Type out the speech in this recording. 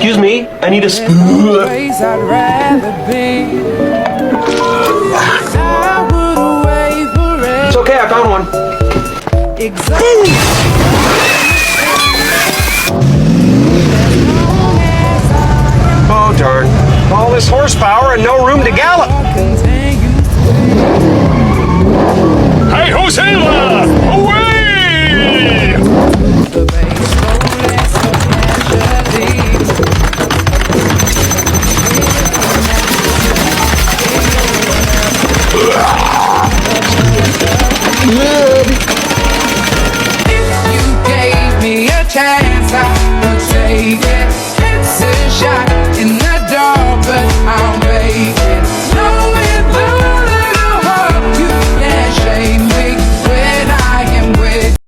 Excuse me, I need a Place I'd rather be. I would wait forever. It's okay, I found one. Exactly. Oh, darn. All this horsepower and no room to gallop. Hey, Hosea! Away! If you gave me a chance, I would take it.